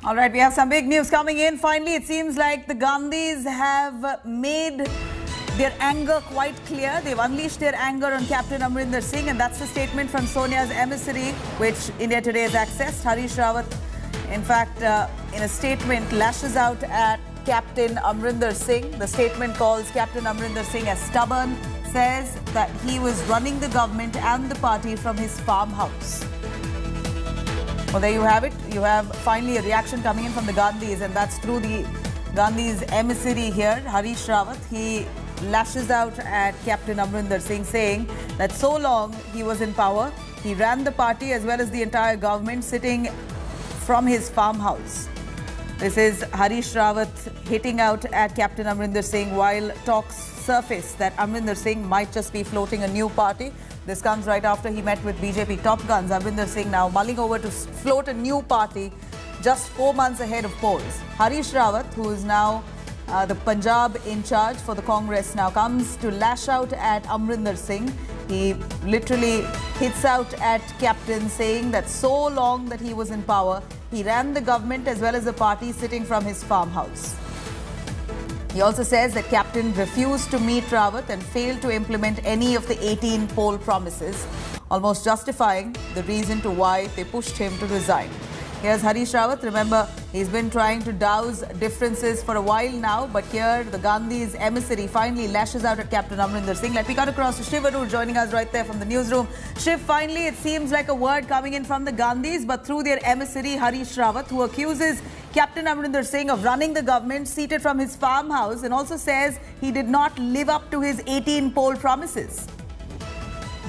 All right, we have some big news coming in. Finally, it seems like the Gandhis have made their anger quite clear. They've unleashed their anger on Captain Amarinder Singh, and that's the statement from Sonia's emissary, which India Today has accessed. Harish Rawat, in fact, in a statement, lashes out at Captain Amarinder Singh. The statement calls Captain Amarinder Singh as stubborn, says that he was running the government and the party from his farmhouse. Well, there you have it. You have finally a reaction coming in from the Gandhis, and that's through the Gandhis emissary here, Harish Rawat. He lashes out at Captain Amarinder Singh, saying that so long he was in power, he ran the party as well as the entire government sitting from his farmhouse. This is Harish Rawat hitting out at Captain Amarinder Singh while talks surface that Amarinder Singh might just be floating a new party. This comes right after he met with BJP top guns. Amarinder Singh now mulling over to float a new party just 4 months ahead of polls. Harish Rawat, who is now the Punjab in charge for the Congress, now comes to lash out at Amarinder Singh. He literally hits out at Captain, saying that so long that he was in power, he ran the government as well as the party sitting from his farmhouse. He also says that Captain refused to meet Rawat and failed to implement any of the 18 poll promises, almost justifying the reason to why they pushed him to resign. Here's Harish Rawat. Remember, he's been trying to douse differences for a while now, but here the Gandhis emissary finally lashes out at Captain Amarinder Singh. Let me cut across to Shiv Arur, joining us right there from the newsroom. Shiv, finally it seems like a word coming in from the Gandhis, but through their emissary Harish Rawat, who accuses Captain Amarinder Singh of running the government seated from his farmhouse, and also says he did not live up to his 18 poll promises.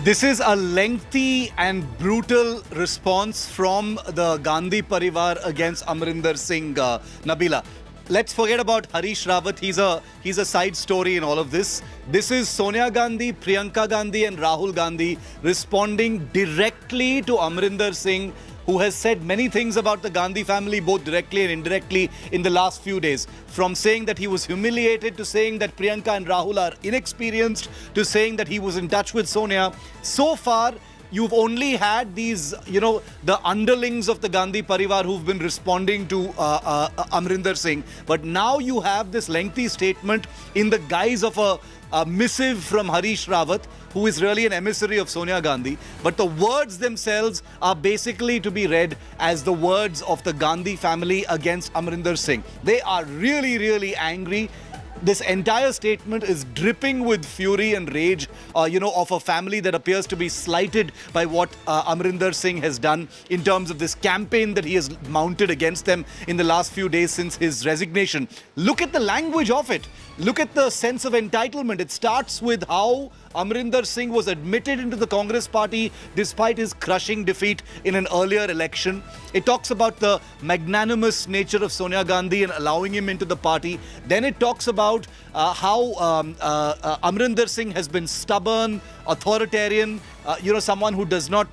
This is a lengthy and brutal response from the Gandhi Parivar against Amarinder Singh, Nabila. Let's forget about Harish Rawat. He's a side story in all of this. This is Sonia Gandhi, Priyanka Gandhi and Rahul Gandhi responding directly to Amarinder Singh, who has said many things about the Gandhi family, both directly and indirectly, in the last few days. From saying that he was humiliated, to saying that Priyanka and Rahul are inexperienced, to saying that he was in touch with Sonia. So far, you've only had these, the underlings of the Gandhi Parivar who've been responding to Amarinder Singh. But now you have this lengthy statement in the guise of a missive from Harish Rawat, who is really an emissary of Sonia Gandhi. But the words themselves are basically to be read as the words of the Gandhi family against Amarinder Singh. They are really, really angry. This entire statement is dripping with fury and rage, of a family that appears to be slighted by what Amarinder Singh has done in terms of this campaign that he has mounted against them in the last few days since his resignation. Look at the language of it. Look at the sense of entitlement. It starts with how Amarinder Singh was admitted into the Congress party despite his crushing defeat in an earlier election. It talks about the magnanimous nature of Sonia Gandhi and allowing him into the party. Then it talks about how Amarinder Singh has been stubborn, authoritarian, someone who does not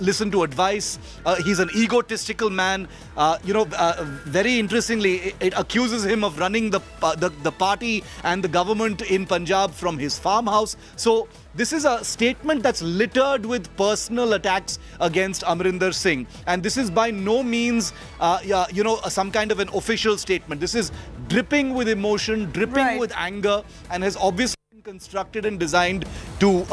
listen to advice. He's an egotistical man. Very interestingly, it accuses him of running the party and the government in Punjab from his farmhouse. So this is a statement that's littered with personal attacks against Amarinder Singh. And this is by no means, some kind of an official statement. This is dripping with emotion, dripping with anger, and has obviously been constructed and designed to,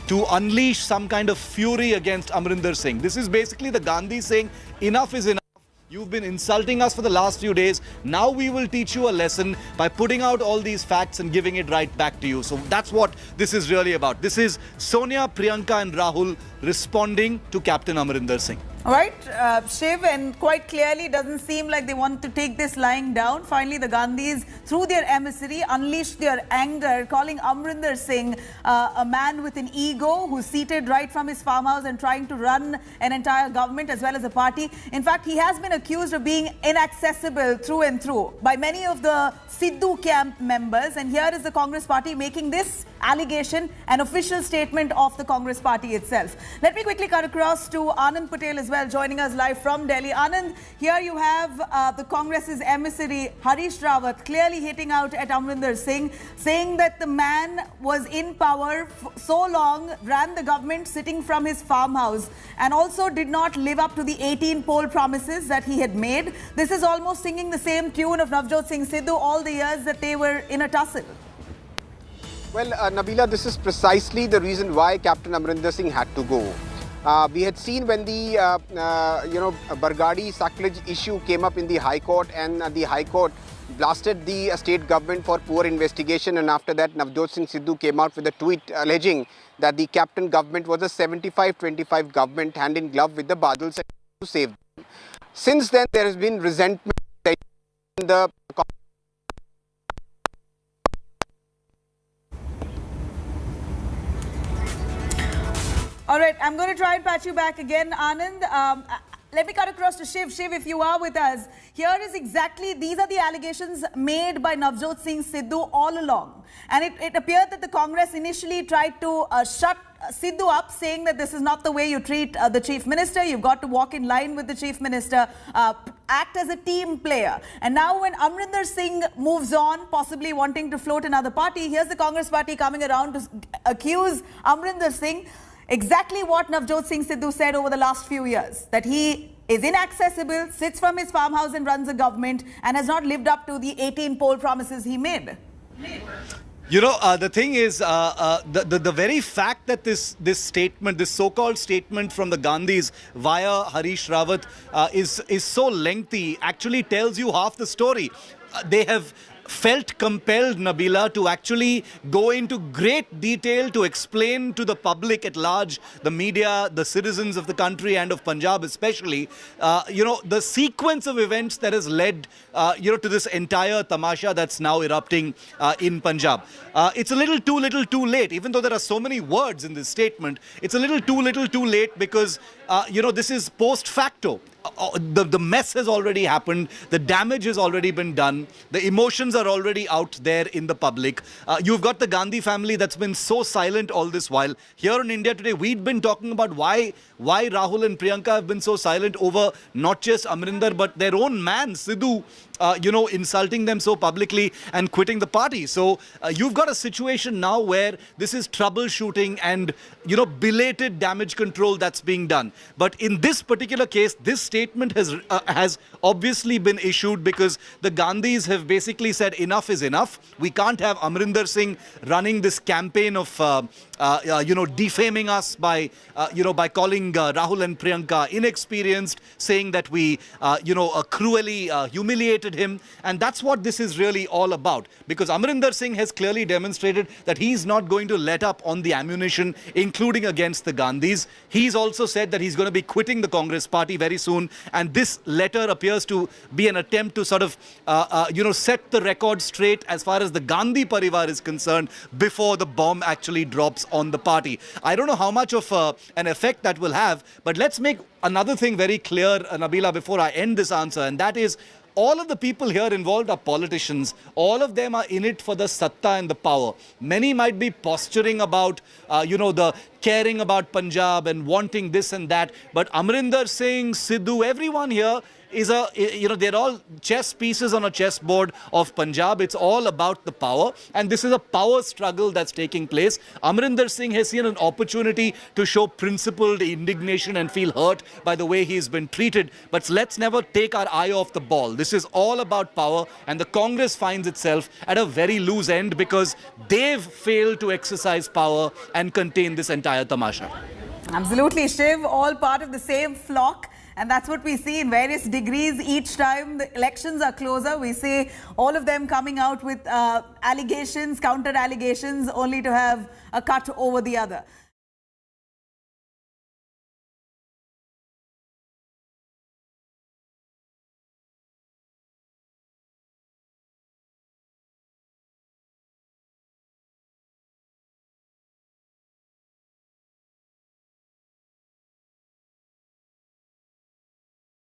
to unleash some kind of fury against Amarinder Singh. This is basically the Gandhi saying, enough is enough. You've been insulting us for the last few days. Now we will teach you a lesson by putting out all these facts and giving it right back to you. So that's what this is really about. This is Sonia, Priyanka and Rahul responding to Captain Amarinder Singh. All right, Shiv, and quite clearly doesn't seem like they want to take this lying down. Finally, the Gandhis, through their emissary, unleashed their anger, calling Amarinder Singh a man with an ego who's seated right from his farmhouse and trying to run an entire government as well as a party. In fact, he has been accused of being inaccessible through and through by many of the Sidhu camp members. And here is the Congress party making this allegation, an official statement of the Congress party itself. Let me quickly cut across to Anand Patel as well, joining us live from Delhi. Anand, here you have the Congress's emissary, Harish Rawat, clearly hitting out at Amarinder Singh, saying that the man was in power so long, ran the government sitting from his farmhouse, and also did not live up to the 18 poll promises that he had made. This is almost singing the same tune of Navjot Singh Sidhu all the years that they were in a tussle. Well, Nabila, this is precisely the reason why Captain Amarinder Singh had to go. We had seen when the, Bargadi sacrilege issue came up in the High Court, and the High Court blasted the state government for poor investigation, and after that Navjot Singh Sidhu came out with a tweet alleging that the Captain government was a 75-25 government hand in glove with the Badals to save them. Since then, there has been resentment in the All right, I'm going to try and patch you back again, Anand. Let me cut across to Shiv. Shiv, if you are with us, here is exactly, these are the allegations made by Navjot Singh Sidhu all along. And it appeared that the Congress initially tried to shut Sidhu up, saying that this is not the way you treat the Chief Minister. You've got to walk in line with the Chief Minister, act as a team player. And now when Amarinder Singh moves on, possibly wanting to float another party, here's the Congress party coming around to accuse Amarinder Singh exactly what Navjot Singh Sidhu said over the last few years, that he is inaccessible, sits from his farmhouse and runs a government, and has not lived up to the 18 poll promises he made. You know, the thing is, the very fact that this statement, this so-called statement from the Gandhis via Harish Rawat is so lengthy, actually tells you half the story. They have felt compelled, Nabila, to actually go into great detail to explain to the public at large, the media, the citizens of the country and of Punjab especially, the sequence of events that has led, to this entire tamasha that's now erupting in Punjab. It's a little too late, even though there are so many words in this statement. It's a little too late because, this is post facto. The mess has already happened. The damage has already been done. The emotions are already out there in the public. You've got the Gandhi family that's been so silent all this while. Here in India today, we'd been talking about why Rahul and Priyanka have been so silent over not just Amarinder, but their own man, Sidhu, insulting them so publicly and quitting the party. So you've got a situation now where this is troubleshooting and, belated damage control that's being done. But in this particular case, this statement has obviously been issued because the Gandhis have basically said enough is enough. We can't have Amarinder Singh running this campaign of, defaming us by calling Rahul and Priyanka inexperienced, saying that we, cruelly humiliated him. And that's what this is really all about. Because Amarinder Singh has clearly demonstrated that he's not going to let up on the ammunition, including against the Gandhis. He's also said that he's going to be quitting the Congress party very soon. And this letter appears to be an attempt to sort of, set the record straight as far as the Gandhi Parivar is concerned before the bomb actually drops on the party. I don't know how much of an effect that will have, but let's make another thing very clear, Nabila, before I end this answer, and that is all of the people here involved are politicians. All of them are in it for the satta and the power. Many might be posturing about, the caring about Punjab and wanting this and that, but Amarinder Singh, Sidhu, everyone here is they're all chess pieces on a chessboard of Punjab. It's all about the power, and this is a power struggle that's taking place. Amarinder Singh has seen an opportunity to show principled indignation and feel hurt by the way he's been treated, but let's never take our eye off the ball. This is all about power, and the Congress finds itself at a very loose end because they've failed to exercise power and contain this entire tamasha. Absolutely, Shiv, all part of the same flock. And that's what we see in various degrees each time the elections are closer. We see all of them coming out with allegations, counter allegations, only to have a cut over the other.